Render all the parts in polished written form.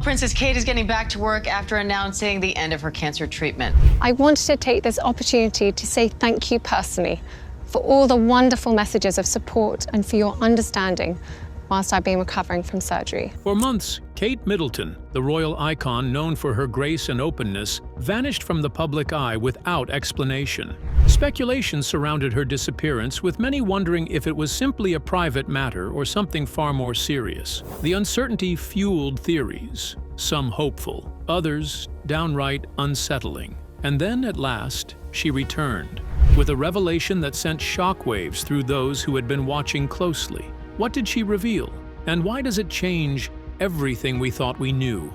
Princess Kate is getting back to work after announcing the end of her cancer treatment. I wanted to take this opportunity to say thank you personally for all the wonderful messages of support and for your understanding whilst I've been recovering from surgery. For months, Kate Middleton, the royal icon known for her grace and openness, vanished from the public eye without explanation. Speculation surrounded her disappearance, with many wondering if it was simply a private matter or something far more serious. The uncertainty fueled theories, some hopeful, others downright unsettling. And then, at last, she returned, with a revelation that sent shockwaves through those who had been watching closely. What did she reveal? And why does it change everything we thought we knew?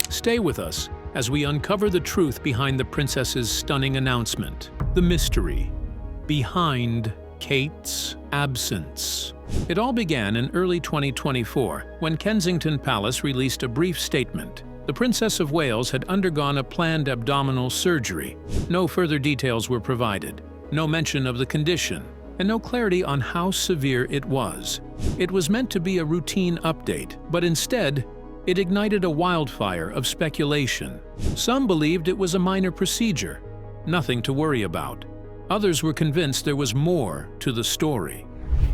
Stay with us as we uncover the truth behind the princess's stunning announcement. The mystery behind Kate's absence. It all began in early 2024 when Kensington Palace released a brief statement. The Princess of Wales had undergone a planned abdominal surgery. No further details were provided, no mention of the condition, and no clarity on how severe it was. It was meant to be a routine update, but instead, it ignited a wildfire of speculation. Some believed it was a minor procedure, nothing to worry about. Others were convinced there was more to the story.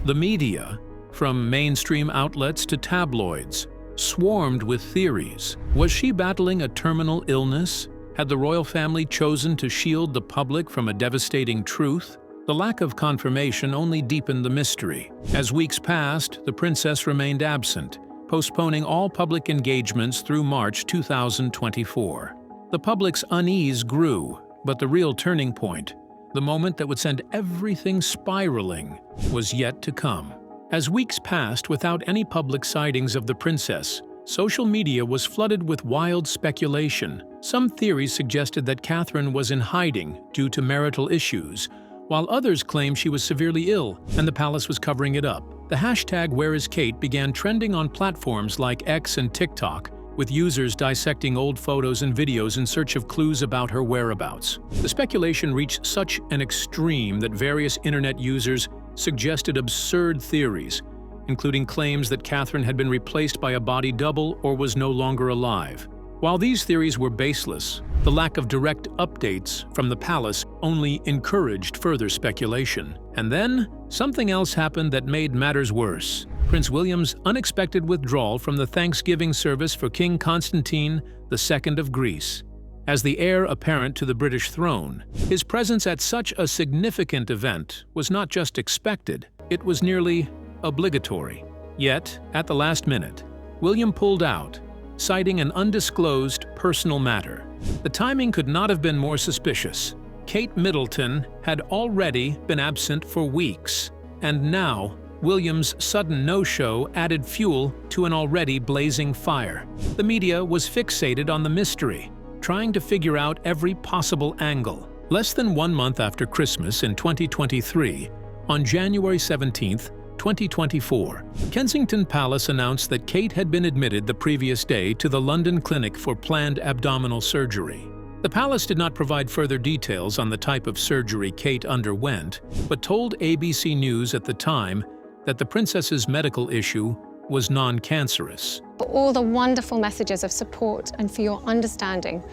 The media, from mainstream outlets to tabloids, swarmed with theories. Was she battling a terminal illness? Had the royal family chosen to shield the public from a devastating truth? The lack of confirmation only deepened the mystery. As weeks passed, the princess remained absent, postponing all public engagements through March 2024. The public's unease grew, but the real turning point, the moment that would send everything spiraling, was yet to come. As weeks passed without any public sightings of the princess, social media was flooded with wild speculation. Some theories suggested that Catherine was in hiding due to marital issues, while others claimed she was severely ill and the palace was covering it up. The hashtag #WhereIsKate began trending on platforms like X and TikTok, with users dissecting old photos and videos in search of clues about her whereabouts. The speculation reached such an extreme that various internet users suggested absurd theories, including claims that Catherine had been replaced by a body double or was no longer alive. While these theories were baseless, the lack of direct updates from the palace only encouraged further speculation. And then, something else happened that made matters worse. Prince William's unexpected withdrawal from the Thanksgiving service for King Constantine II of Greece. As the heir apparent to the British throne, his presence at such a significant event was not just expected, it was nearly obligatory. Yet, at the last minute, William pulled out, citing an undisclosed personal matter. The timing could not have been more suspicious. Kate Middleton had already been absent for weeks, and now William's sudden no-show added fuel to an already blazing fire. The media was fixated on the mystery, trying to figure out every possible angle. Less than 1 month after Christmas in 2023, on January 17th, 2024, Kensington Palace announced that Kate had been admitted the previous day to the London clinic for planned abdominal surgery. The palace did not provide further details on the type of surgery Kate underwent, but told ABC News at the time that the princess's medical issue was non-cancerous. For all the wonderful messages of support and for your understanding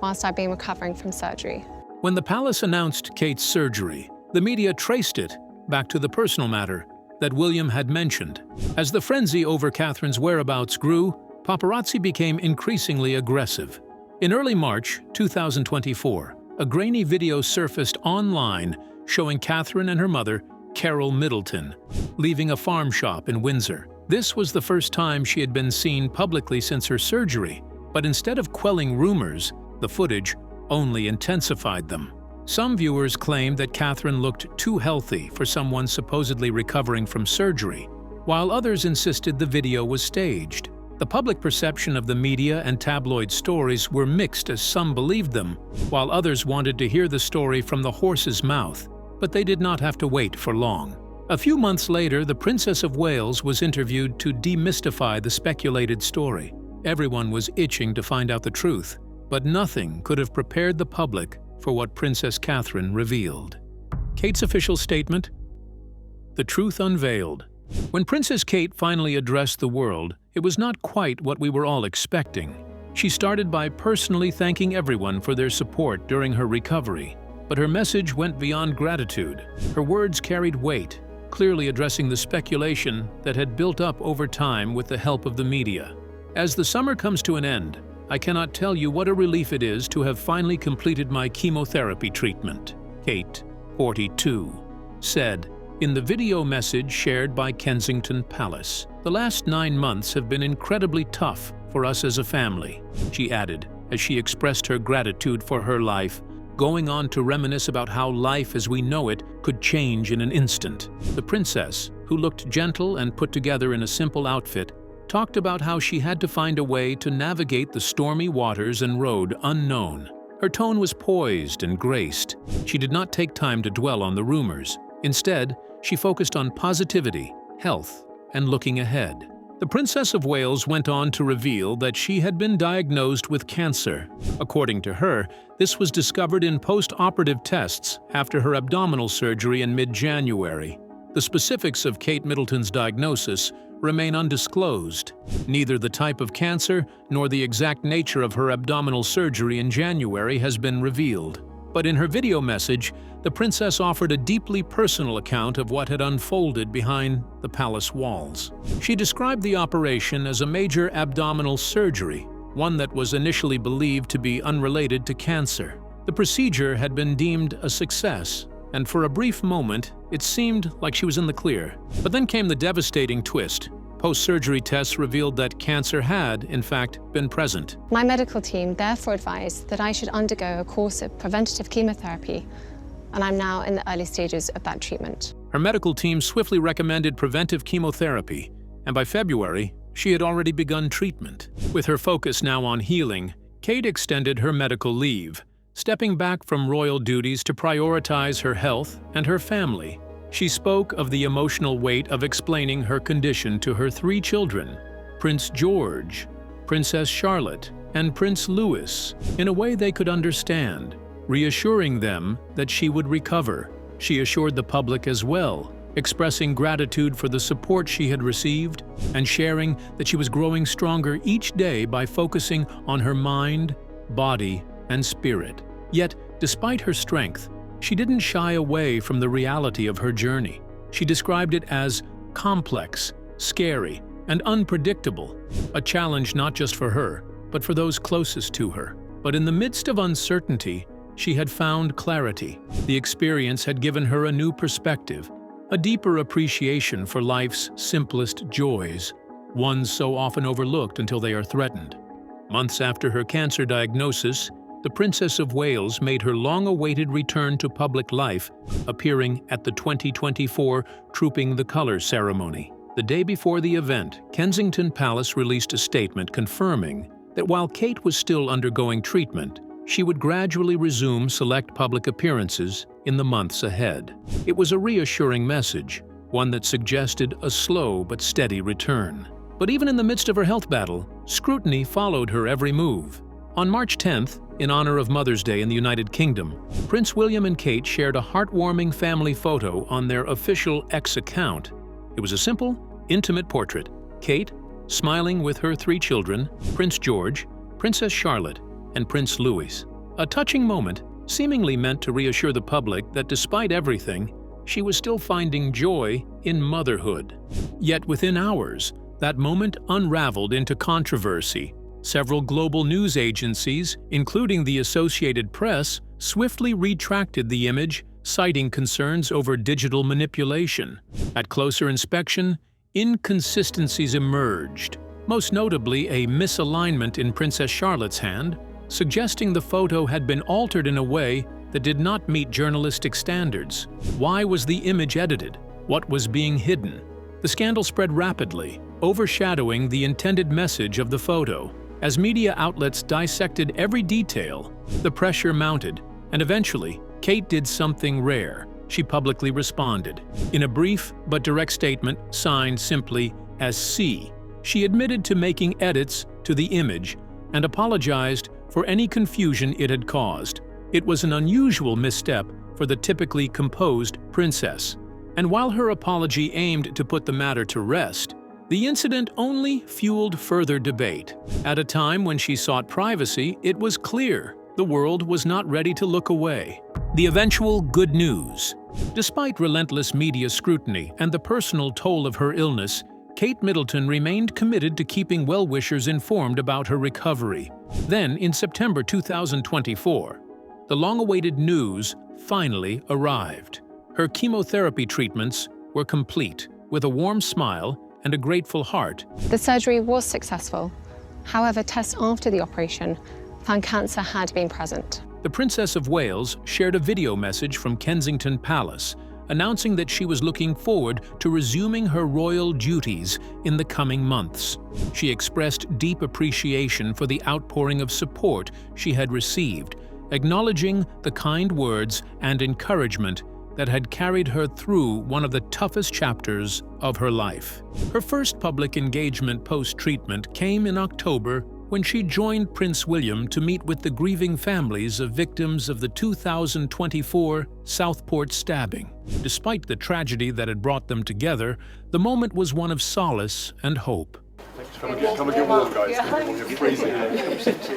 whilst I've been recovering from surgery. When the palace announced Kate's surgery, the media traced it back to the personal matter that William had mentioned. As the frenzy over Catherine's whereabouts grew, paparazzi became increasingly aggressive. In early March 2024, a grainy video surfaced online showing Catherine and her mother, Carol Middleton, leaving a farm shop in Windsor. This was the first time she had been seen publicly since her surgery, but instead of quelling rumors, the footage only intensified them. Some viewers claimed that Catherine looked too healthy for someone supposedly recovering from surgery, while others insisted the video was staged. The public perception of the media and tabloid stories were mixed as some believed them, while others wanted to hear the story from the horse's mouth, but they did not have to wait for long. A few months later, the Princess of Wales was interviewed to demystify the speculated story. Everyone was itching to find out the truth, but nothing could have prepared the public for what Princess Catherine revealed. Kate's official statement: the truth unveiled. When Princess Kate finally addressed the world, it was not quite what we were all expecting. She started by personally thanking everyone for their support during her recovery, but her message went beyond gratitude. Her words carried weight, clearly addressing the speculation that had built up over time with the help of the media. As the summer comes to an end, I cannot tell you what a relief it is to have finally completed my chemotherapy treatment, Kate, 42, said in the video message shared by Kensington Palace. The last 9 months have been incredibly tough for us as a family, she added as she expressed her gratitude for her life, going on to reminisce about how life as we know it could change in an instant. The princess, who looked gentle and put together in a simple outfit, talked about how she had to find a way to navigate the stormy waters and road unknown. Her tone was poised and graced. She did not take time to dwell on the rumors. Instead, she focused on positivity, health, and looking ahead. The Princess of Wales went on to reveal that she had been diagnosed with cancer. According to her, this was discovered in post-operative tests after her abdominal surgery in mid-January. The specifics of Kate Middleton's diagnosis remain undisclosed. Neither the type of cancer nor the exact nature of her abdominal surgery in January has been revealed. But in her video message, the princess offered a deeply personal account of what had unfolded behind the palace walls. She described the operation as a major abdominal surgery, one that was initially believed to be unrelated to cancer. The procedure had been deemed a success, and for a brief moment, it seemed like she was in the clear. But then came the devastating twist. Post-surgery tests revealed that cancer had, in fact, been present. My medical team therefore advised that I should undergo a course of preventative chemotherapy, and I'm now in the early stages of that treatment. Her medical team swiftly recommended preventive chemotherapy, and by February, she had already begun treatment. With her focus now on healing, Kate extended her medical leave, stepping back from royal duties to prioritize her health and her family. She spoke of the emotional weight of explaining her condition to her 3 children, Prince George, Princess Charlotte, and Prince Louis, in a way they could understand, reassuring them that she would recover. She assured the public as well, expressing gratitude for the support she had received and sharing that she was growing stronger each day by focusing on her mind, body, and spirit. Yet, despite her strength, she didn't shy away from the reality of her journey. She described it as complex, scary, and unpredictable, a challenge not just for her, but for those closest to her. But in the midst of uncertainty, she had found clarity. The experience had given her a new perspective, a deeper appreciation for life's simplest joys, ones so often overlooked until they are threatened. Months after her cancer diagnosis, the Princess of Wales made her long-awaited return to public life, appearing at the 2024 Trooping the Colours ceremony. The day before the event, Kensington Palace released a statement confirming that while Kate was still undergoing treatment, she would gradually resume select public appearances in the months ahead. It was a reassuring message, one that suggested a slow but steady return. But even in the midst of her health battle, scrutiny followed her every move. On March 10th, in honor of Mother's Day in the United Kingdom, Prince William and Kate shared a heartwarming family photo on their official X account. It was a simple, intimate portrait. Kate, smiling with her 3 children, Prince George, Princess Charlotte, and Prince Louis. A touching moment, seemingly meant to reassure the public that despite everything, she was still finding joy in motherhood. Yet within hours, that moment unraveled into controversy. Several global news agencies, including the Associated Press, swiftly retracted the image, citing concerns over digital manipulation. At closer inspection, inconsistencies emerged, most notably a misalignment in Princess Charlotte's hand, suggesting the photo had been altered in a way that did not meet journalistic standards. Why was the image edited? What was being hidden? The scandal spread rapidly, overshadowing the intended message of the photo. As media outlets dissected every detail, the pressure mounted, and eventually, Kate did something rare. She publicly responded. In a brief but direct statement signed simply as C, she admitted to making edits to the image and apologized for any confusion it had caused. It was an unusual misstep for the typically composed princess. And while her apology aimed to put the matter to rest, The incident only fueled further debate. At a time when she sought privacy, it was clear the world was not ready to look away. The eventual good news. Despite relentless media scrutiny and the personal toll of her illness, Kate Middleton remained committed to keeping well-wishers informed about her recovery. Then, in September 2024, the long-awaited news finally arrived. Her chemotherapy treatments were complete, with a warm smile and a grateful heart. The surgery was successful. However, tests after the operation found cancer had been present. The Princess of Wales shared a video message from Kensington Palace, announcing that she was looking forward to resuming her royal duties in the coming months. She expressed deep appreciation for the outpouring of support she had received, acknowledging the kind words and encouragement that had carried her through one of the toughest chapters of her life. Her first public engagement post-treatment came in October when she joined Prince William to meet with the grieving families of victims of the 2024 Southport stabbing. Despite the tragedy that had brought them together, the moment was one of solace and hope. Come and get warm, guys. You're freezing.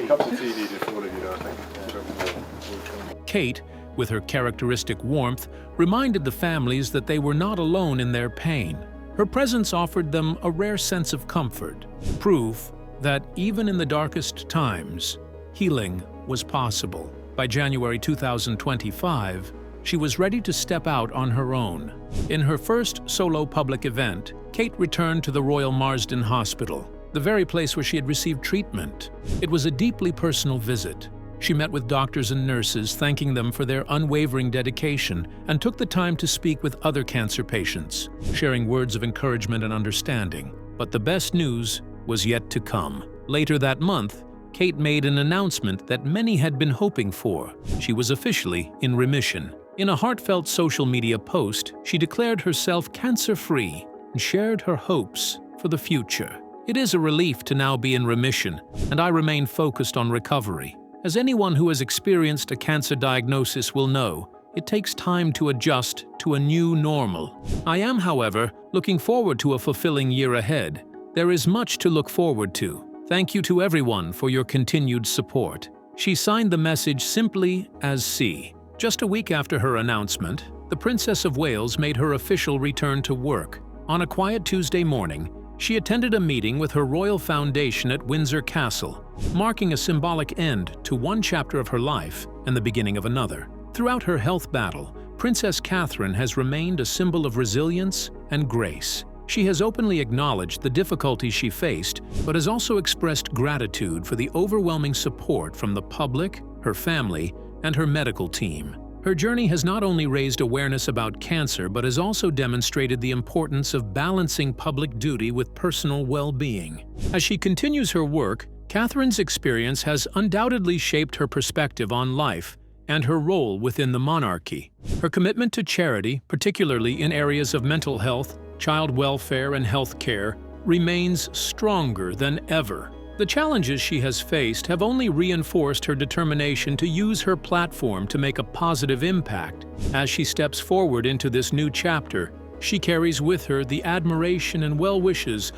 Cups of tea needed for all of you, I think. Kate, with her characteristic warmth, reminded the families that they were not alone in their pain. Her presence offered them a rare sense of comfort, proof that even in the darkest times, healing was possible. By January 2025, she was ready to step out on her own. In her first solo public event, Kate returned to the Royal Marsden Hospital, the very place where she had received treatment. It was a deeply personal visit. She met with doctors and nurses, thanking them for their unwavering dedication, and took the time to speak with other cancer patients, sharing words of encouragement and understanding. But the best news was yet to come. Later that month, Kate made an announcement that many had been hoping for. She was officially in remission. In a heartfelt social media post, she declared herself cancer-free and shared her hopes for the future. It is a relief to now be in remission, and I remain focused on recovery. As anyone who has experienced a cancer diagnosis will know, it takes time to adjust to a new normal. I am, however, looking forward to a fulfilling year ahead. There is much to look forward to. Thank you to everyone for your continued support. She signed the message simply as C. Just a week after her announcement, the Princess of Wales made her official return to work. On a quiet Tuesday morning, she attended a meeting with her royal foundation at Windsor Castle, marking a symbolic end to one chapter of her life and the beginning of another. Throughout her health battle, Princess Catherine has remained a symbol of resilience and grace. She has openly acknowledged the difficulties she faced, but has also expressed gratitude for the overwhelming support from the public, her family, and her medical team. Her journey has not only raised awareness about cancer, but has also demonstrated the importance of balancing public duty with personal well-being. As she continues her work, Catherine's experience has undoubtedly shaped her perspective on life and her role within the monarchy. Her commitment to charity, particularly in areas of mental health, child welfare, and health care, remains stronger than ever. The challenges she has faced have only reinforced her determination to use her platform to make a positive impact. As she steps forward into this new chapter, she carries with her the admiration and well wishes.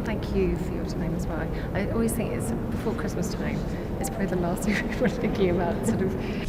Thank you for your time as well. I always think it's before Christmas time. It's probably the last thing people are thinking about,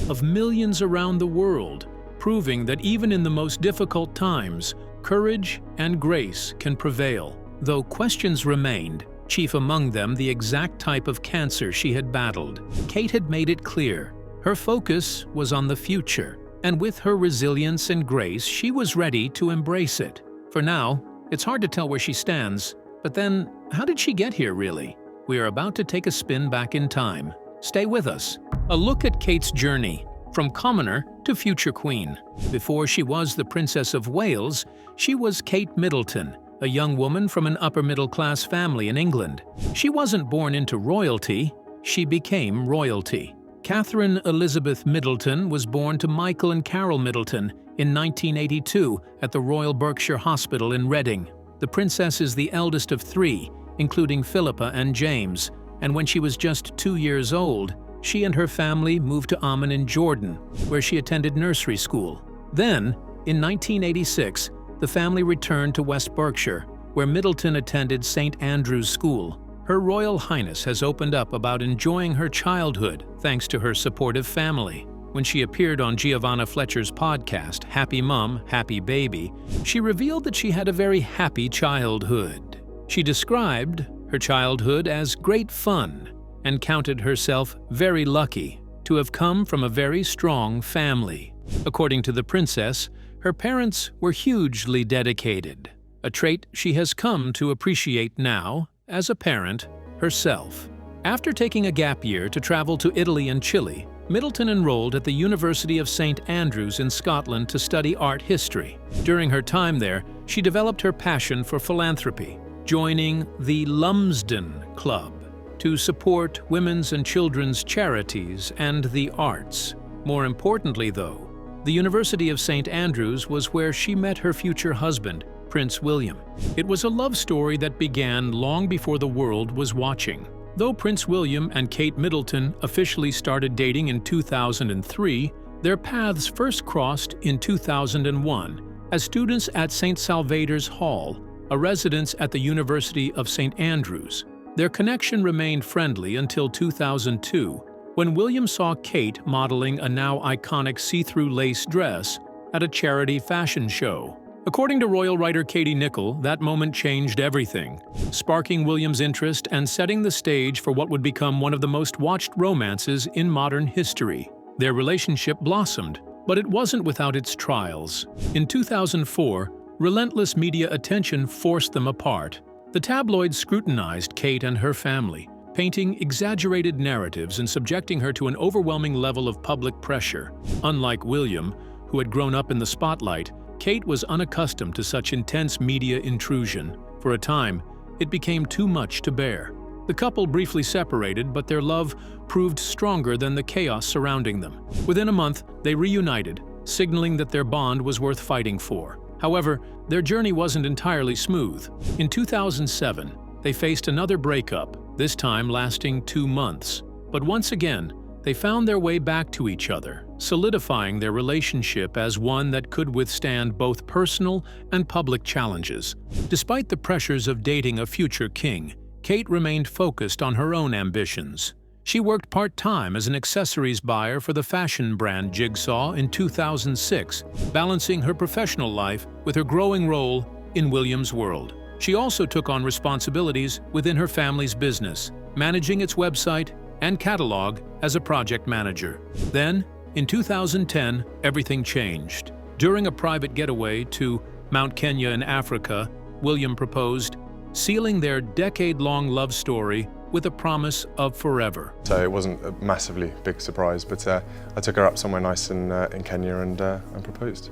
of millions around the world, proving that even in the most difficult times, courage and grace can prevail. Though questions remained, chief among them the exact type of cancer she had battled, Kate had made it clear. Her focus was on the future, and with her resilience and grace, she was ready to embrace it. For now, it's hard to tell where she stands, but then, how did she get here really? We are about to take a spin back in time. Stay with us. A look at Kate's journey, from commoner to future queen. Before she was the Princess of Wales, she was Kate Middleton, a young woman from an upper-middle-class family in England. She wasn't born into royalty, she became royalty. Catherine Elizabeth Middleton was born to Michael and Carol Middleton in 1982 at the Royal Berkshire Hospital in Reading. The princess is the eldest of three, including Philippa and James, and when she was just 2 years old, she and her family moved to Amman in Jordan, where she attended nursery school. Then, in 1986, the family returned to West Berkshire, where Middleton attended St. Andrew's School, Her Royal Highness has opened up about enjoying her childhood thanks to her supportive family. When she appeared on Giovanna Fletcher's podcast, Happy Mum, Happy Baby, she revealed that she had a very happy childhood. She described her childhood as great fun and counted herself very lucky to have come from a very strong family. According to the princess, her parents were hugely dedicated, a trait she has come to appreciate now, as a parent, herself. After taking a gap year to travel to Italy and Chile, Middleton enrolled at the University of St. Andrews in Scotland to study art history. During her time there, she developed her passion for philanthropy, joining the Lumsden Club to support women's and children's charities and the arts. More importantly, though, the University of St. Andrews was where she met her future husband, Prince William. It was a love story that began long before the world was watching. Though Prince William and Kate Middleton officially started dating in 2003, their paths first crossed in 2001 as students at St. Salvator's Hall, a residence at the University of St. Andrews. Their connection remained friendly until 2002, when William saw Kate modeling a now iconic see-through lace dress at a charity fashion show. According to royal writer Katie Nicholl, that moment changed everything, sparking William's interest and setting the stage for what would become one of the most watched romances in modern history. Their relationship blossomed, but it wasn't without its trials. In 2004, relentless media attention forced them apart. The tabloids scrutinized Kate and her family, painting exaggerated narratives and subjecting her to an overwhelming level of public pressure. Unlike William, who had grown up in the spotlight, Kate was unaccustomed to such intense media intrusion. For a time, it became too much to bear. The couple briefly separated, but their love proved stronger than the chaos surrounding them. Within a month, they reunited, signaling that their bond was worth fighting for. However, their journey wasn't entirely smooth. In 2007, they faced another breakup, this time lasting 2 months. But once again, they found their way back to each other, solidifying their relationship as one that could withstand both personal and public challenges. Despite the pressures of dating a future king, Kate remained focused on her own ambitions. She worked part-time as an accessories buyer for the fashion brand Jigsaw in 2006, balancing her professional life with her growing role in William's world. She also took on responsibilities within her family's business, managing its website and catalog as a project manager. Then, in 2010, everything changed. During a private getaway to Mount Kenya in Africa, William proposed, sealing their decade-long love story with a promise of forever. So it wasn't a massively big surprise, but I took her up somewhere nice in Kenya and proposed.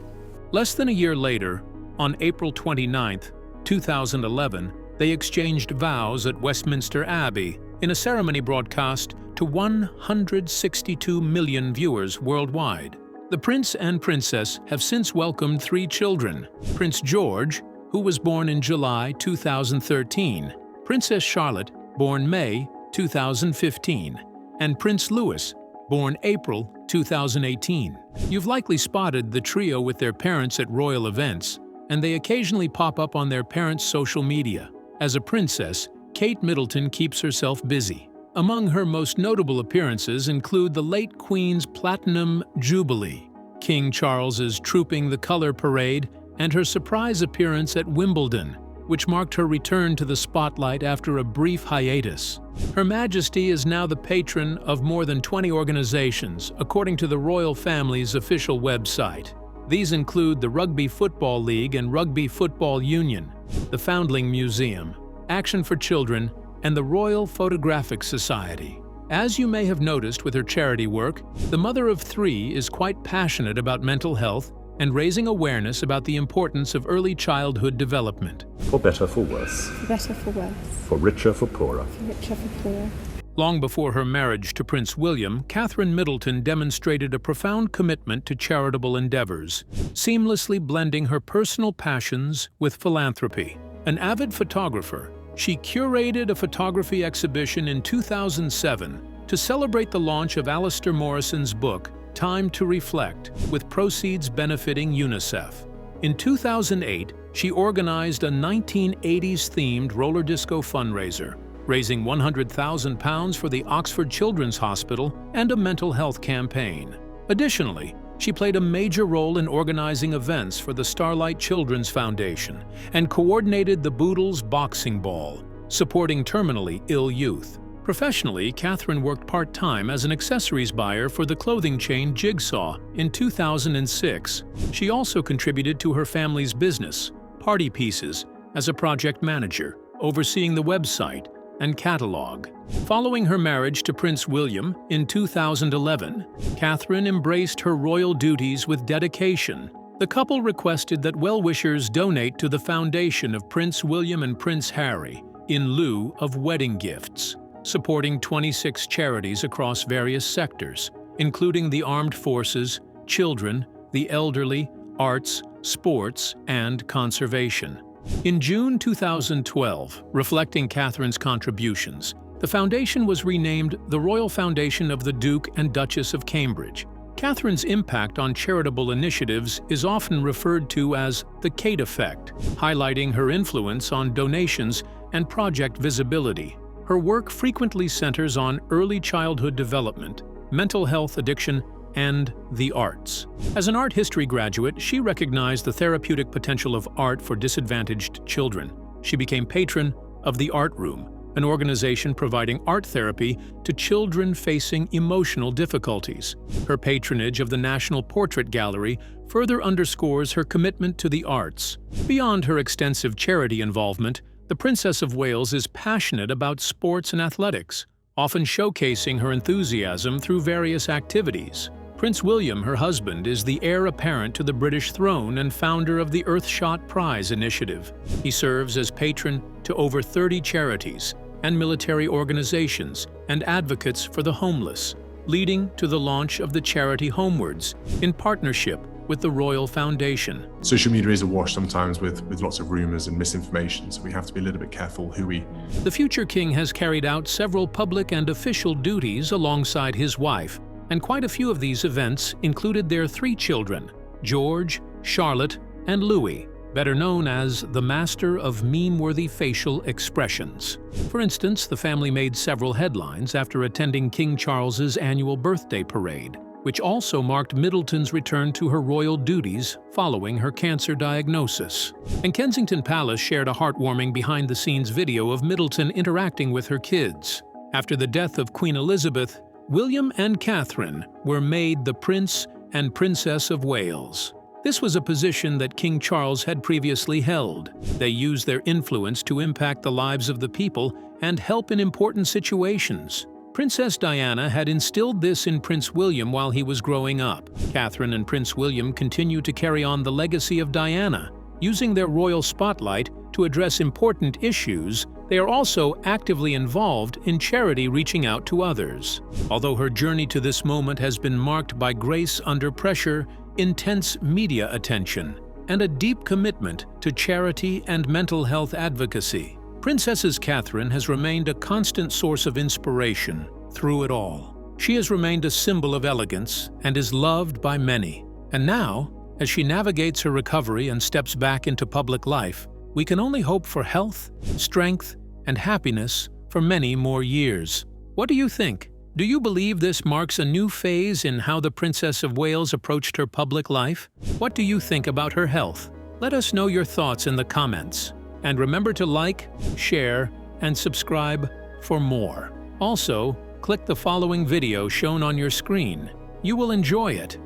Less than a year later, on April 29, 2011, they exchanged vows at Westminster Abbey in a ceremony broadcast to 162 million viewers worldwide. The prince and princess have since welcomed 3 children: Prince George, who was born in July 2013, Princess Charlotte, born May 2015, and Prince Louis, born April 2018. You've likely spotted the trio with their parents at royal events, and they occasionally pop up on their parents' social media. As a princess, Kate Middleton keeps herself busy. Among her most notable appearances include the late Queen's Platinum Jubilee, King Charles's Trooping the Colour Parade, and her surprise appearance at Wimbledon, which marked her return to the spotlight after a brief hiatus. Her Majesty is now the patron of more than 20 organizations, according to the royal family's official website. These include the Rugby Football League and Rugby Football Union, the Foundling Museum, Action for Children, and the Royal Photographic Society. As you may have noticed with her charity work, the mother of 3 is quite passionate about mental health and raising awareness about the importance of early childhood development. For better, for worse. For better, for worse. For richer, for poorer. For richer, for poorer. Long before her marriage to Prince William, Catherine Middleton demonstrated a profound commitment to charitable endeavors, seamlessly blending her personal passions with philanthropy. An avid photographer, she curated a photography exhibition in 2007 to celebrate the launch of Alastair Morrison's book, Time to Reflect, with proceeds benefiting UNICEF. In 2008, she organized a 1980s-themed roller disco fundraiser, raising £100,000 for the Oxford Children's Hospital and a mental health campaign. Additionally, she played a major role in organizing events for the Starlight Children's Foundation and coordinated the Boodles Boxing Ball, supporting terminally ill youth. Professionally, Catherine worked part-time as an accessories buyer for the clothing chain Jigsaw in 2006. She also contributed to her family's business, Party Pieces, as a project manager, overseeing the website and catalog. Following her marriage to Prince William in 2011, Catherine embraced her royal duties with dedication. The couple requested that well-wishers donate to the foundation of Prince William and Prince Harry in lieu of wedding gifts, supporting 26 charities across various sectors, including the armed forces, children, the elderly, arts, sports, and conservation. In June 2012, reflecting Catherine's contributions, the foundation was renamed the Royal Foundation of the Duke and Duchess of Cambridge. Catherine's impact on charitable initiatives is often referred to as the Kate Effect, highlighting her influence on donations and project visibility. Her work frequently centers on early childhood development, mental health, addiction, and the arts. As an art history graduate, she recognized the therapeutic potential of art for disadvantaged children. She became patron of the Art Room, an organization providing art therapy to children facing emotional difficulties. Her patronage of the National Portrait Gallery further underscores her commitment to the arts. Beyond her extensive charity involvement, the Princess of Wales is passionate about sports and athletics, often showcasing her enthusiasm through various activities. Prince William, her husband, is the heir apparent to the British throne and founder of the Earthshot Prize initiative. He serves as patron to over 30 charities and military organizations and advocates for the homeless, leading to the launch of the charity Homewards in partnership with the Royal Foundation. Social media is awash sometimes with lots of rumours and misinformation, so we have to be a little bit careful who we... The future king has carried out several public and official duties alongside his wife, and quite a few of these events included their 3 children, George, Charlotte, and Louis, better known as the master of meme-worthy facial expressions. For instance, the family made several headlines after attending King Charles's annual birthday parade, which also marked Middleton's return to her royal duties following her cancer diagnosis. And Kensington Palace shared a heartwarming behind-the-scenes video of Middleton interacting with her kids. After the death of Queen Elizabeth, William and Catherine were made the Prince and Princess of Wales. This was a position that King Charles had previously held. They used their influence to impact the lives of the people and help in important situations. Princess Diana had instilled this in Prince William while he was growing up. Catherine and Prince William continue to carry on the legacy of Diana. Using their royal spotlight to address important issues, they are also actively involved in charity reaching out to others. Although her journey to this moment has been marked by grace under pressure, intense media attention, and a deep commitment to charity and mental health advocacy, Princess Catherine has remained a constant source of inspiration through it all. She has remained a symbol of elegance and is loved by many. And now, as she navigates her recovery and steps back into public life, we can only hope for health, strength, and happiness for many more years. What do you think? Do you believe this marks a new phase in how the Princess of Wales approached her public life? What do you think about her health? Let us know your thoughts in the comments. And remember to like, share, and subscribe for more. Also, click the following video shown on your screen. You will enjoy it.